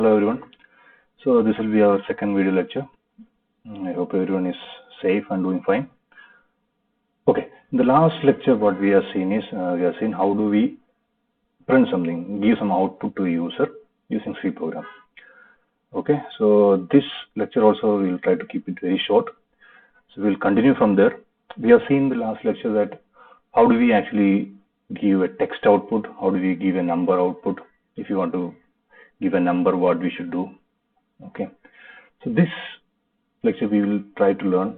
Hello everyone. So this will be our second video lecture. I hope everyone is safe and doing fine. Okay, in the last lecture what we have seen is we have seen how do we print something, give some output to a user using C program. Okay, so this lecture also we will try to keep it very short. So we'll continue from there. We have seen in the last lecture that how do we actually give a text output, how do we give a number output. If you want to give a number, what we should do. Okay, so this lecture we will try to learn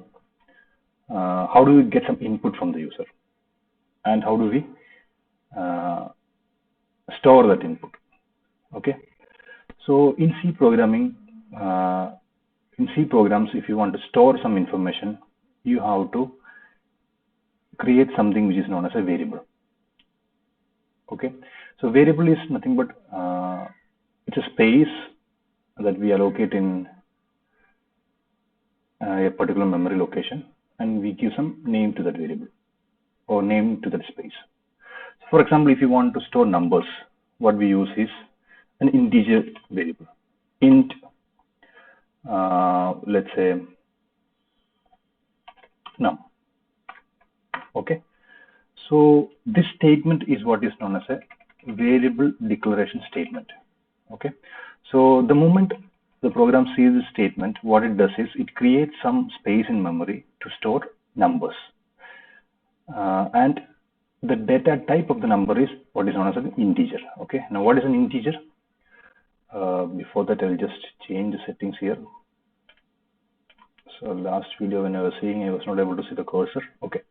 how do we get some input from the user and how do we store that input. Okay, so in C programming, in C programs, if you want to store some information, you have to create something which is known as a variable. Okay, so variable is nothing but it's a space that we allocate in a particular memory location, and we give some name to that variable or name to that space. So for example, if you want to store numbers, what we use is an integer variable, int, let's say num. Okay, so this statement is what is known as a variable declaration statement. Okay, so the moment the program sees this statement, what it does is it creates some space in memory to store numbers, and the data type of the number is what is known as an integer. Okay, now what is an integer? Before that, I'll just change the settings here. So last video when I was seeing, I was not able to see the cursor. Okay,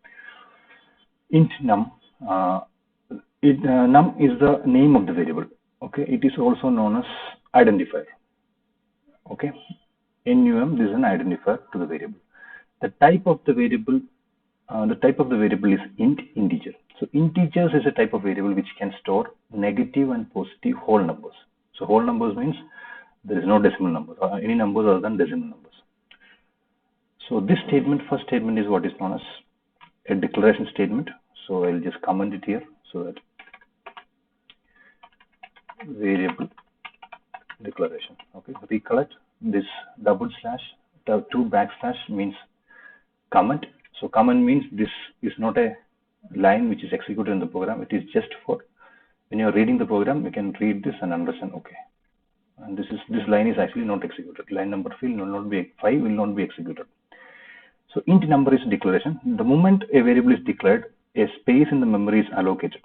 int num. Num is the name of the variable. Okay, it is also known as identifier. Okay, num, this is an identifier to the variable. The type of the variable, is integer. So integers is a type of variable which can store negative and positive whole numbers. So whole numbers means there is no decimal numbers, any numbers other than decimal numbers. So this statement, first statement, is what is known as a declaration statement. So I'll just comment it here so that variable declaration. Okay, recollect this double slash, the two backslash means comment. So comment means this is not a line which is executed in the program. It is just for when you are reading the program, you can read this and understand. Okay, and this line is actually not executed. Line number 5 will not be executed. So int number is declaration. The moment a variable is declared, a space in the memory is allocated.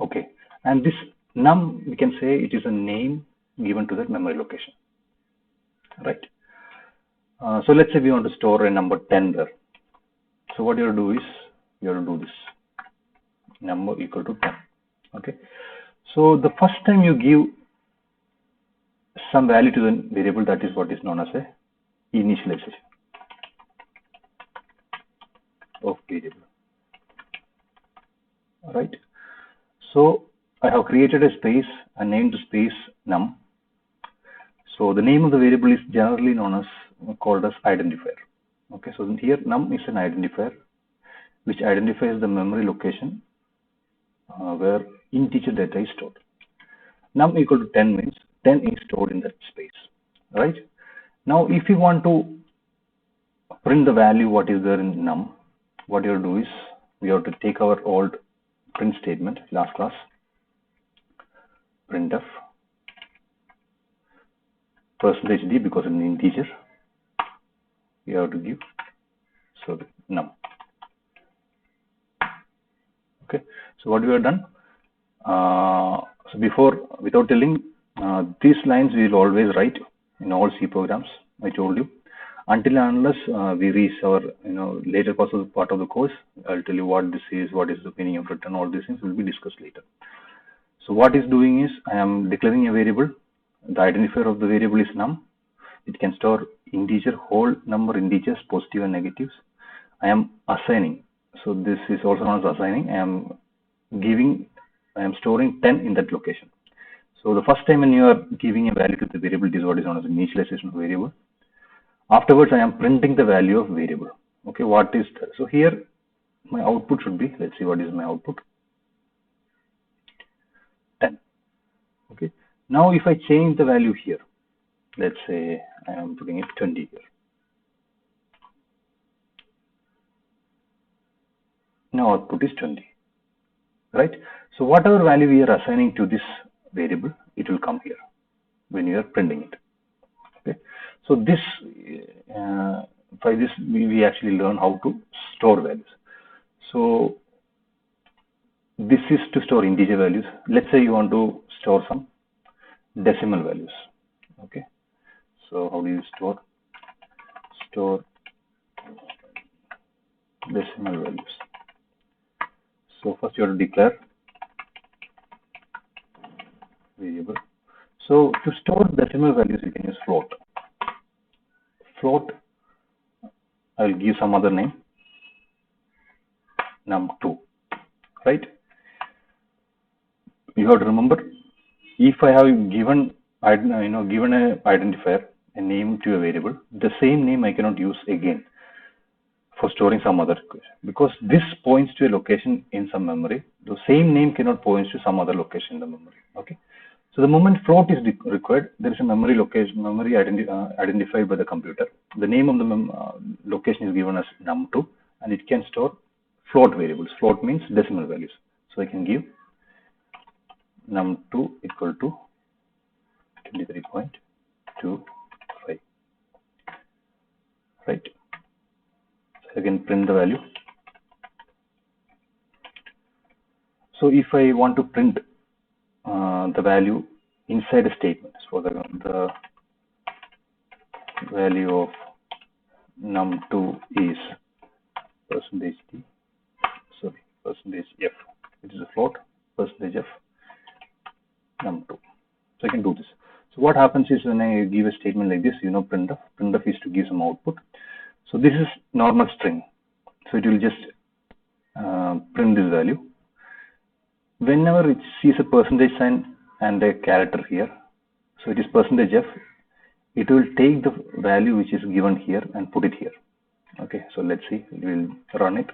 Okay, and this num, we can say it is a name given to that memory location, right? So let's say we want to store a number 10 there. So what you have to do is you have to do this number equal to 10. Okay, so the first time you give some value to the variable, that is what is known as a initialization of variable. Right, so I have created a space and named the space num. So the name of the variable is generally known as called as identifier. Okay, so here num is an identifier which identifies the memory location where integer data is stored. Num equal to 10 means 10 is stored in that space. Right, now if you want to print the value what is there in num, what you have to do is we have to take our old print statement last class, printf %d, because it's an integer you have to give, so num. Okay, so what we have done, so before, without telling, these lines we will always write in all C programs. I told you, until and unless we reach our later part of the course, I'll tell you what this is, what is the meaning of return, all these things will be discussed later. So what is doing is I am declaring a variable. The identifier of the variable is num. It can store integer, whole number, integers, positive and negatives. I am assigning. So this is also known as assigning. I am storing 10 in that location. So the first time when you are giving a value to the variable, this is what is known as initialization of variable. Afterwards, I am printing the value of variable. Okay, what is there? So here my output should be, let's see what is my output, 10. Okay, Now if I change the value here, let's say I am putting it 20 here. Now output is 20, right? So whatever value we are assigning to this variable, it will come here when you are printing it. Okay. So this, by this, we actually learn how to store values. So this is to store integer values. Let's say you want to store some decimal values. Okay. So how do you store decimal values? So first you have to declare variable. So to store decimal values, you can use float. Float, I'll give some other name, num2, right? You have to remember, if I have given given a identifier, a name to a variable, the same name I cannot use again for storing some other equation, because this points to a location in some memory. The same name cannot point to some other location in the memory. Okay. So the moment float is required, there is a memory location, identified by the computer. The name of the location is given as num2, and it can store float variables. Float means decimal values. So I can give num2 equal to 23.25, right? So I can print the value. So if I want to print the value inside a statement, so the value of num2 is %d, sorry, %f, which is a float, %f num2. So I can do this. So what happens is, when I give a statement like this, printf is to give some output. So this is normal string. So it will just print this value. Whenever it sees a percentage sign and a character here, so it is %f, it will take the value which is given here and put it here. Okay, so let's see, we will run it.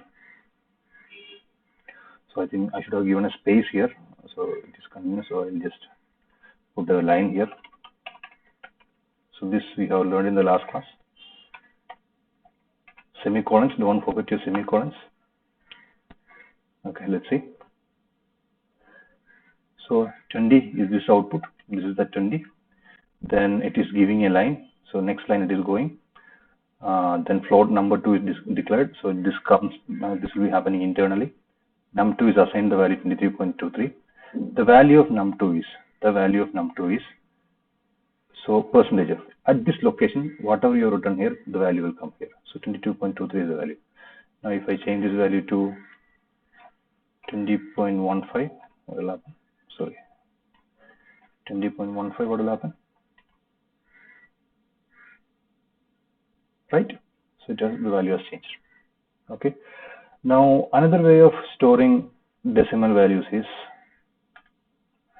So I think I should have given a space here, so it is continuous, so I will just put a line here. So this we have learned in the last class. Semicolons, don't forget your semicolons. Okay, let's see. So 20 is this output, this is the 20. Then it is giving a line, so next line it is going. Then float number2 is declared, so this comes, this will be happening internally. Num2 is assigned the value 23.23. The value of num2 is, so %f. At this location, whatever you have written here, the value will come here. So 22.23 is the value. Now if I change this value to 20.15, what will happen? Sorry, 20.15, what will happen? Right? So the value has changed. Okay. Now another way of storing decimal values is,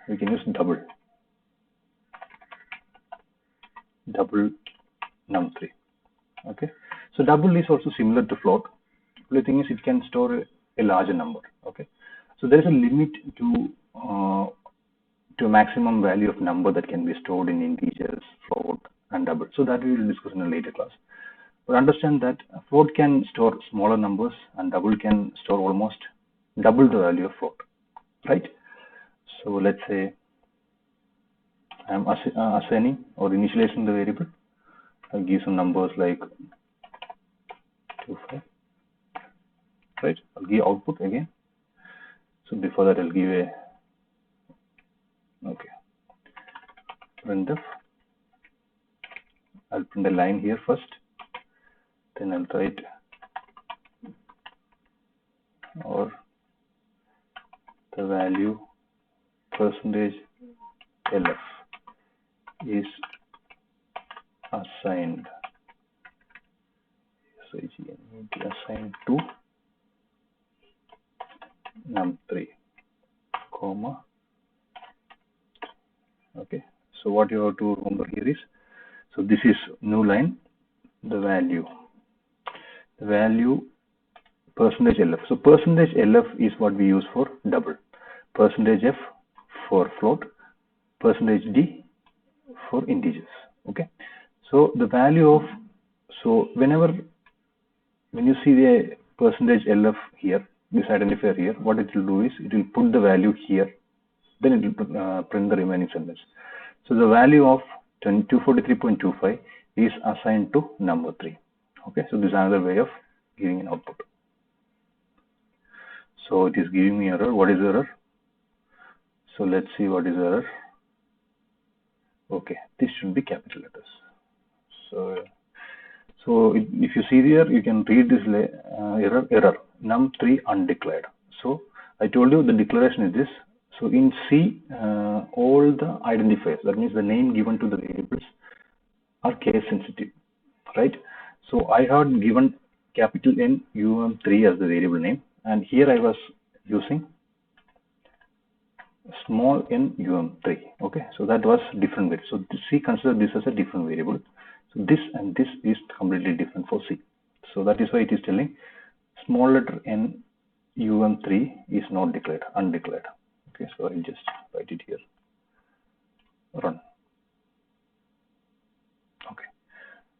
we can use double num3. Okay. So double is also similar to float. The thing is, it can store a larger number. Okay. So there is a limit to a maximum value of number that can be stored in integers, float, and double. So that we will discuss in a later class. But understand that float can store smaller numbers and double can store almost double the value of float, right? So let's say I'm assigning or initializing the variable. I'll give some numbers like 25, right? I'll give output again. So before that, I'll give a, okay, printf. I'll print a line here first. Then I'll write or the value %lf is assigned, so assigned to num3, comma. Okay, so what you have to remember here is, so this is new line, the value %lf. So %lf is what we use for double, %f for float, %d for integers. Okay, so the value of, so whenever when you see the %lf here, this identifier here, what it will do is it will put the value here, then it will print the remaining sentence. So the value of 243.25 is assigned to number 3. Okay, so this is another way of giving an output. So it is giving me error. What is the error? So let's see what is the error. Okay, this should be capital letters. So if you see here, you can read this error num3 undeclared. So I told you the declaration is this. So in C, all the identifiers, that means the name given to the variables, are case sensitive, right? So I had given capital N um3 as the variable name, and here I was using small n um3. Okay, so that was different variable. So C consider this as a different variable. So this and this is completely different for C. So that is why it is telling small letter n um3 is not declared, undeclared. Okay, so I'll just write it here. Run. Okay,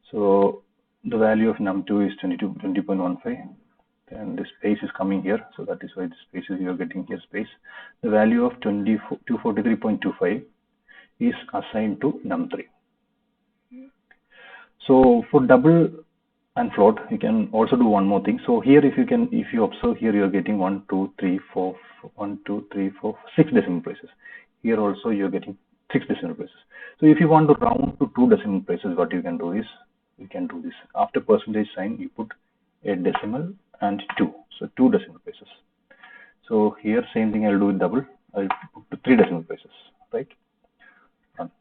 so the value of num2 is 20.15, and the space is coming here, so that is why the space is, you are getting here space. The value of 243.25 is assigned to num3. So for double and float, you can also do one more thing. So here, if you observe here, you are getting 1, 2, 3, 4, 1, 2, 3, 4, 6 decimal places. Here also you are getting 6 decimal places. So if you want to round to 2 decimal places, what you can do is, you can do this. After percentage sign, you put a decimal and 2. So 2 decimal places. So here, same thing I'll do with double. I'll put to 3 decimal places, right? Run.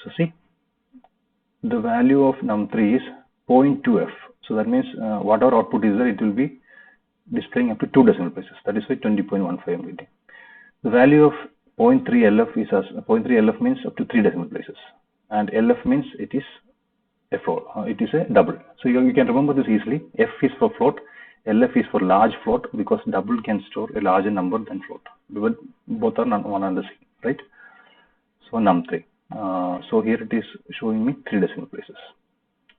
So see, the value of num3 is 0.2f. So that means whatever output is there, it will be displaying up to 2 decimal places. That is why 20.15 I'm getting. The value of 0.3lf is as 0.3lf means up to 3 decimal places, and lf means it is a float. It is a double. So you can remember this easily. F is for float, lf is for large float, because double can store a larger number than float. But both are one and the same, right? So num3. So here it is showing me 3 decimal places.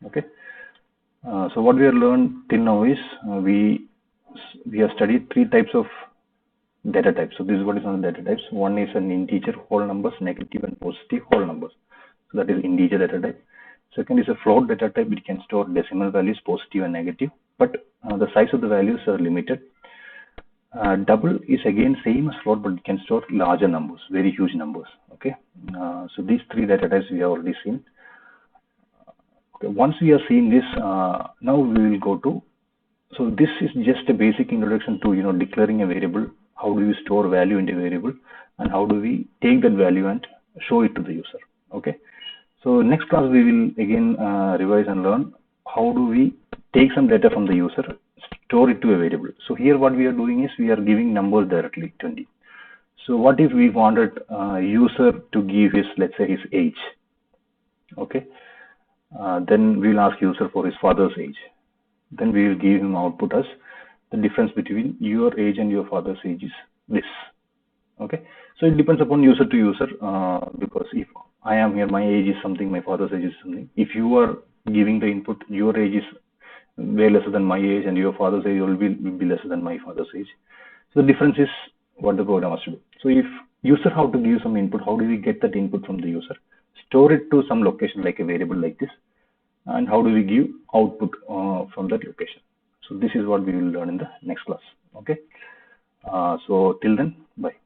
Okay. So what we have learned till now is we have studied 3 types of data types. So this is what is on the data types. One is an integer whole numbers, negative and positive whole numbers. So that is integer data type. Second is a float data type. It can store decimal values, positive and negative, but the size of the values are limited. Double is again same as float, but it can store larger numbers, very huge numbers. Okay, so these 3 data types we have already seen. Okay, once we have seen this, now we will go to. So this is just a basic introduction to declaring a variable. How do you store value in a variable, and how do we take that value and show it to the user? Okay. So next class we will again revise and learn how do we take some data from the user, store it to a variable. So here what we are doing is we are giving numbers directly 20. So what if we wanted user to give his, let's say, his age? Okay, then we will ask user for his father's age. Then we will give him output as the difference between your age and your father's age is this. Okay, so it depends upon user to user, because if I am here, my age is something, my father's age is something. If you are giving the input, your age is way lesser than my age, and your father's age will be lesser than my father's age. So the difference is what the program has to do. So if user have to give some input, how do we get that input from the user? Store it to some location like a variable like this, and how do we give output from that location? So this is what we will learn in the next class. Okay. So till then, bye.